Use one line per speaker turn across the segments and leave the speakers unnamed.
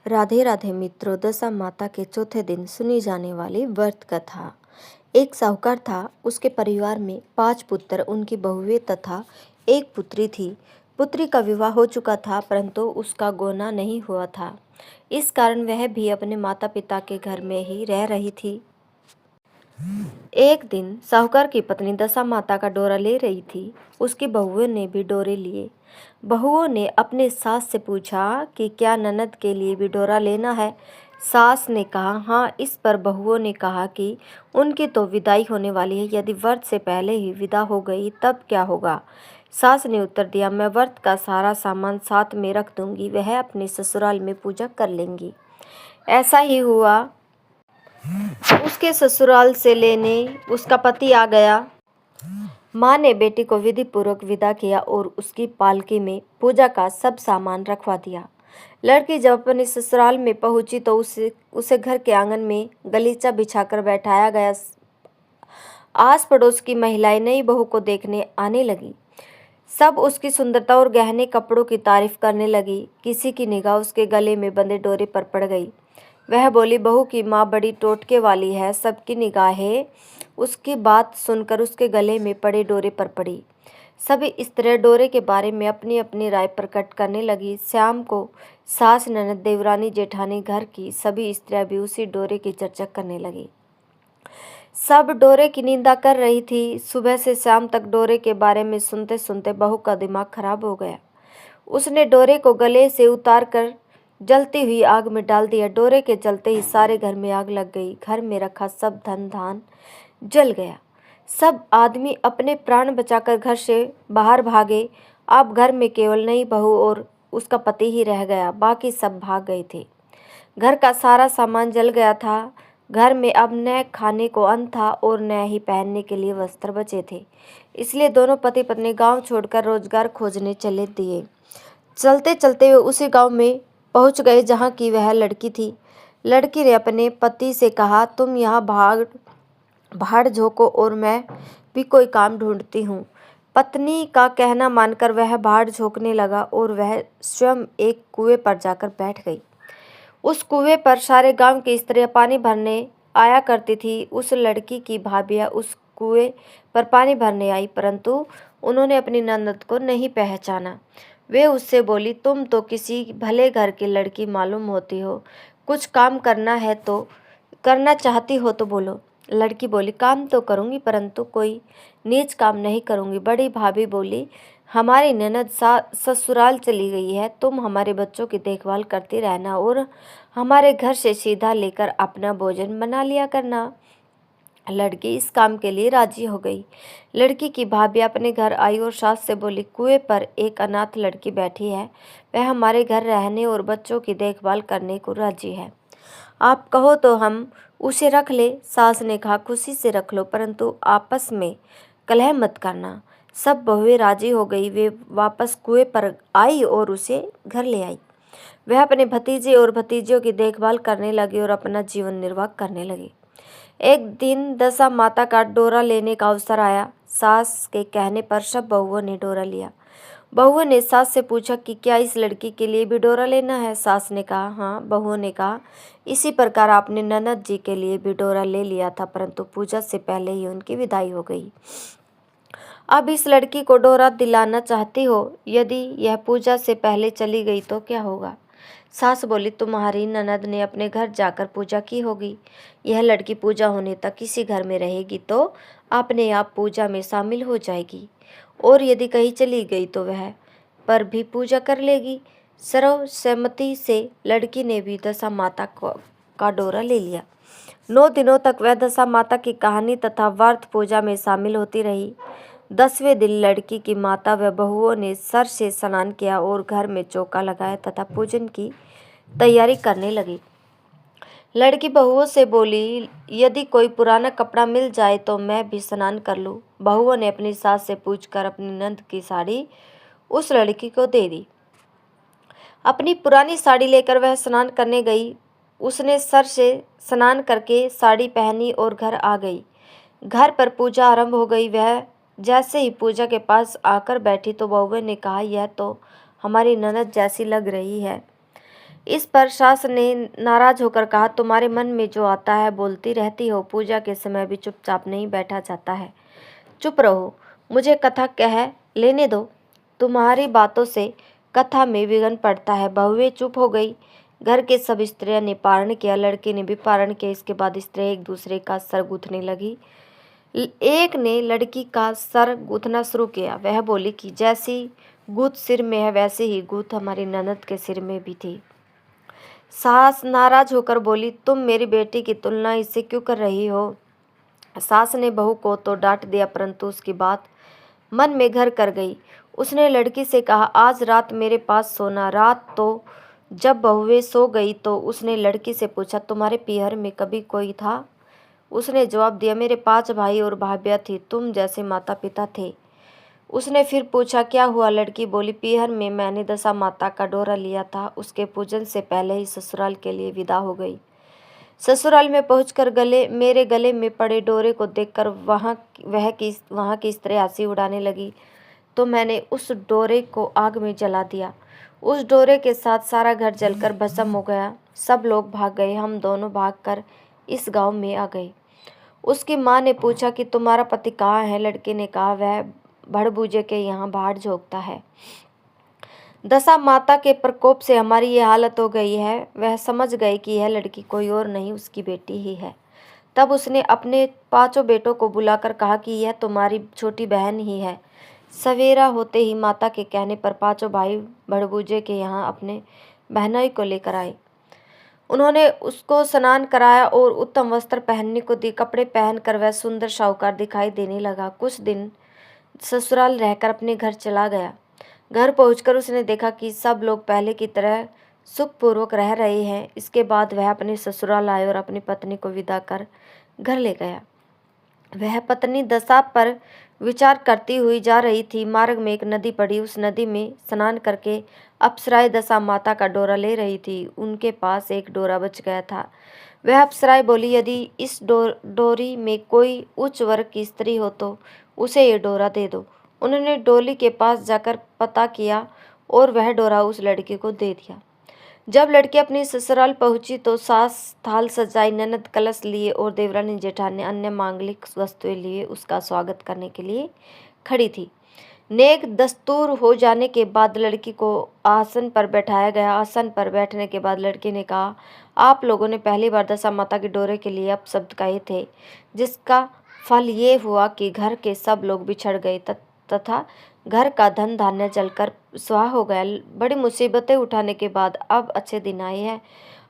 राधे राधे मित्रों, दशा माता के चौथे दिन सुनी जाने वाली व्रत कथा। एक साहूकार था। उसके परिवार में 5 पुत्र, उनकी बहुएं तथा एक पुत्री थी। पुत्री का विवाह हो चुका था, परंतु उसका गोना नहीं हुआ था। इस कारण वह भी अपने माता पिता के घर में ही रह रही थी। एक दिन साहूकार की पत्नी दशा माता का डोरा ले रही थी। उसकी बहुओं ने भी डोरे लिए। बहुओं ने अपने सास से पूछा कि क्या ननद के लिए भी डोरा लेना है। सास ने कहा हाँ। इस पर बहुओं ने कहा कि उनकी तो विदाई होने वाली है, यदि व्रत से पहले ही विदा हो गई तब क्या होगा। सास ने उत्तर दिया, मैं व्रत का सारा सामान साथ में रख दूंगी, वह अपने ससुराल में पूजा कर लेंगी। ऐसा ही हुआ। उसके ससुराल से लेने उसका पति आ गया। माँ ने बेटी को विधि पूर्वक विदा किया और उसकी पालकी में पूजा का सब सामान रखवा दिया। लड़की जब अपने ससुराल में पहुंची तो उसे घर के आंगन में गलीचा बिछाकर बैठाया गया। आस पड़ोस की महिलाएं नई बहू को देखने आने लगी। सब उसकी सुंदरता और गहने कपड़ों की तारीफ करने लगी। किसी की निगाह उसके गले में बंधे डोरे पर पड़ गई। वह बोली, बहू की माँ बड़ी टोटके वाली है। सबकी निगाहें उसकी बात सुनकर उसके गले में पड़े डोरे पर पड़ी। सभी स्त्रियां डोरे के बारे में अपनी अपनी राय प्रकट करने लगी। शाम को सास, ननद, देवरानी, जेठानी, घर की सभी स्त्रियां भी उसी डोरे की चर्चा करने लगी। सब डोरे की निंदा कर रही थी। सुबह से शाम तक डोरे के बारे में सुनते सुनते बहू का दिमाग खराब हो गया। उसने डोरे को गले से उतार कर जलती हुई आग में डाल दिया। डोरे के जलते ही सारे घर में आग लग गई। घर में रखा सब धन धान जल गया। सब आदमी अपने प्राण बचाकर घर से बाहर भागे। अब घर में केवल नई बहू और उसका पति ही रह गया, बाकी सब भाग गए थे। घर का सारा सामान जल गया था। घर में अब न खाने को अन्न था और न ही पहनने के लिए वस्त्र बचे थे। इसलिए दोनों पति पत्नी गांव छोड़कर रोजगार खोजने चले दिए। चलते चलते वे उसी गांव में पहुंच गए जहां की वह लड़की थी। लड़की ने अपने पति से कहा, तुम यहाँ भाड़ झोंको और मैं भी कोई काम ढूंढती हूँ। पत्नी का कहना मानकर वह भाड़ झोंकने लगा और वह स्वयं एक कुएं पर जाकर बैठ गई। उस कुएं पर सारे गांव की स्त्रियां पानी भरने आया करती थी। उस लड़की की भाभियां उस कुएं पर पानी भरने आई, परंतु उन्होंने अपनी ननद को नहीं पहचाना। वे उससे बोली, तुम तो किसी भले घर की लड़की मालूम होती हो, कुछ काम करना चाहती हो तो बोलो। लड़की बोली, काम तो करूंगी, परंतु कोई नीच काम नहीं करूंगी। बड़ी भाभी बोली, हमारी ननद ससुराल चली गई है, तुम हमारे बच्चों की देखभाल करती रहना और हमारे घर से सीधा लेकर अपना भोजन बना लिया करना। लड़की इस काम के लिए राजी हो गई। लड़की की भाभी अपने घर आई और सास से बोली, कुएं पर एक अनाथ लड़की बैठी है, वह हमारे घर रहने और बच्चों की देखभाल करने को राजी है। आप कहो तो हम उसे रख ले। सास ने कहा, खुशी से रख लो, परंतु आपस में कलह मत करना। सब बहुएं राजी हो गई। वे वापस कुएं पर आई और उसे घर ले आई। वह अपने भतीजे और भतीजियों की देखभाल करने लगी और अपना जीवन निर्वाह करने लगी। एक दिन दशा माता का डोरा लेने का अवसर आया। सास के कहने पर सब बहुओं ने डोरा लिया। बहुओं ने सास से पूछा कि क्या इस लड़की के लिए भी डोरा लेना है। सास ने कहा हाँ। बहुओं ने कहा, इसी प्रकार आपने ननद जी के लिए भी डोरा ले लिया था, परंतु पूजा से पहले ही उनकी विदाई हो गई। अब इस लड़की को डोरा दिलाना चाहती हो, यदि यह पूजा से पहले चली गई तो क्या होगा। सास बोली, तुम्हारी ननद ने अपने घर जाकर पूजा की होगी। यह लड़की पूजा होने तक किसी घर में रहेगी तो अपने आप पूजा में शामिल हो जाएगी, और यदि कहीं चली गई तो वह पर भी पूजा कर लेगी। सर्वसम्मति से लड़की ने भी दशा माता का डोरा ले लिया। 9 दिनों तक वह दशा माता की कहानी तथा व्रत पूजा में शामिल होती रही। 10वें दिन लड़की की माता व बहुओं ने सर से स्नान किया और घर में चौका लगाया तथा पूजन की तैयारी करने लगी। लड़की बहुओं से बोली, यदि कोई पुराना कपड़ा मिल जाए तो मैं भी स्नान कर लूं। बहुओं ने अपनी सास से पूछकर अपनी नंद की साड़ी उस लड़की को दे दी। अपनी पुरानी साड़ी लेकर वह स्नान करने गई। उसने सर से स्नान करके साड़ी पहनी और घर आ गई। घर पर पूजा आरंभ हो गई। वह जैसे ही पूजा के पास आकर बैठी तो बहुओं ने कहा, यह तो हमारी ननद जैसी लग रही है। इस पर सास ने नाराज होकर कहा, तुम्हारे मन में जो आता है बोलती रहती हो, पूजा के समय भी चुपचाप नहीं बैठा जाता है। चुप रहो, मुझे कथा कह लेने दो। तुम्हारी बातों से कथा में विघ्न पड़ता है। बहुएं चुप हो गई। घर के सब स्त्रियों ने पारण किया, लड़के ने भी पारण किया। इसके बाद स्त्रियां एक दूसरे का सर गूंथने लगी। एक ने लड़की का सर गूंथना शुरू किया। वह बोली कि जैसी गूंथ सिर में है वैसे ही गूंथ हमारी ननद के सिर में भी थी। सास नाराज होकर बोली, तुम मेरी बेटी की तुलना इससे क्यों कर रही हो। सास ने बहू को तो डांट दिया, परंतु उसकी बात मन में घर कर गई। उसने लड़की से कहा, आज रात मेरे पास सोना। रात तो जब बहुएं सो गई तो उसने लड़की से पूछा, तुम्हारे पीहर में कभी कोई था। उसने जवाब दिया, मेरे 5 भाई और भाभियाँ थी, तुम जैसे माता पिता थे। उसने फिर पूछा, क्या हुआ। लड़की बोली, पीहर में मैंने दशा माता का डोरा लिया था, उसके पूजन से पहले ही ससुराल के लिए विदा हो गई। ससुराल में पहुंचकर मेरे गले में पड़े डोरे को देखकर वहाँ की स्त्री हंसी उड़ाने लगी, तो मैंने उस डोरे को आग में जला दिया। उस डोरे के साथ सारा घर जलकर भस्म हो गया। सब लोग भाग गए। हम दोनों भागकर इस गांव में आ गए। उसकी माँ ने पूछा कि तुम्हारा पति कहाँ है। लड़के ने कहा, वह भड़बूजे के यहाँ बाहर झोंकता है। दशा माता के प्रकोप से हमारी ये हालत हो गई है। वह समझ गए कि यह लड़की कोई और नहीं उसकी बेटी ही है। तब उसने अपने 5 बेटों को बुलाकर कहा कि यह तुम्हारी छोटी बहन ही है। सवेरा होते ही माता के कहने पर 5 भाई भड़बूजे के यहाँ अपने बहनोई को लेकर आए। उन्होंने उसको स्नान कराया और उत्तम वस्त्र पहनने को दिए। कपड़े पहनकर वह सुंदर शाहूकार दिखाई देने लगा। कुछ दिन ससुराल रहकर अपने घर चला गया। घर पहुंचकर उसने देखा कि सब लोग पहले की तरह सुखपूर्वक रह रहे हैं। इसके बाद वह अपने ससुराल आए और अपनी पत्नी को विदा कर घर ले गया। वह पत्नी दशा पर विचार करती हुई जा रही थी। मार्ग में एक नदी पड़ी। उस नदी में स्नान करके अप्सराएं दशा माता का डोरा ले रही थी। उनके पास एक डोरा बच गया था। वह अप्सराएं बोली, यदि इस डोरी में कोई उच्च वर्ग की स्त्री हो तो उसे ये डोरा दे दो। उन्होंने डोली के पास जाकर पता किया और वह डोरा उस लड़की को दे दिया। जब लड़की अपनी ससुराल पहुंची तो सास थाल सजाई, ननद कलश लिए और देवरानी जेठानी अन्य मांगलिक वस्तुएं लिए उसका स्वागत करने के लिए खड़ी थी। नेक दस्तूर हो जाने के बाद लड़की को आसन पर बैठाया गया। आसन पर बैठने के बाद लड़की ने कहा, आप लोगों ने पहली बार दशा माता के डोरे के लिए अपशब्द कहे थे, जिसका फल ये हुआ कि घर के सब लोग बिछड़ गए तथा घर का धन धान्य जलकर स्वाह हो गया। बड़ी मुसीबतें उठाने के बाद अब अच्छे दिन आए हैं।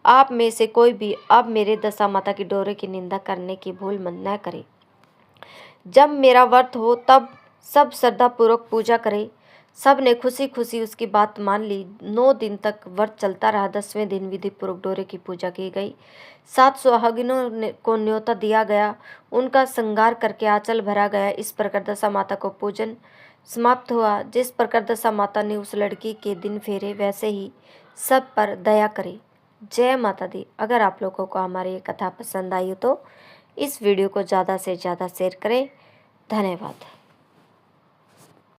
आप में से कोई भी अब मेरे दशा माता की डोरे की निंदा करने की भूल मत न करे। जब मेरा व्रत हो तब सब श्रद्धापूर्वक पूजा करें। सब ने खुशी खुशी उसकी बात मान ली। 9 दिन तक व्रत चलता रहा। 10वें दिन विधि पूर्वक डोरे की पूजा की गई। 7 सुहागिनों को न्योता दिया गया। उनका श्रृंगार करके आंचल भरा गया। इस प्रकार दशा माता को पूजन समाप्त हुआ। जिस प्रकार दशा माता ने उस लड़की के दिन फेरे, वैसे ही सब पर दया करे। जय माता दी। अगर आप लोगों को हमारी ये कथा पसंद आई हो तो इस वीडियो को ज़्यादा से ज़्यादा शेयर करें। धन्यवाद।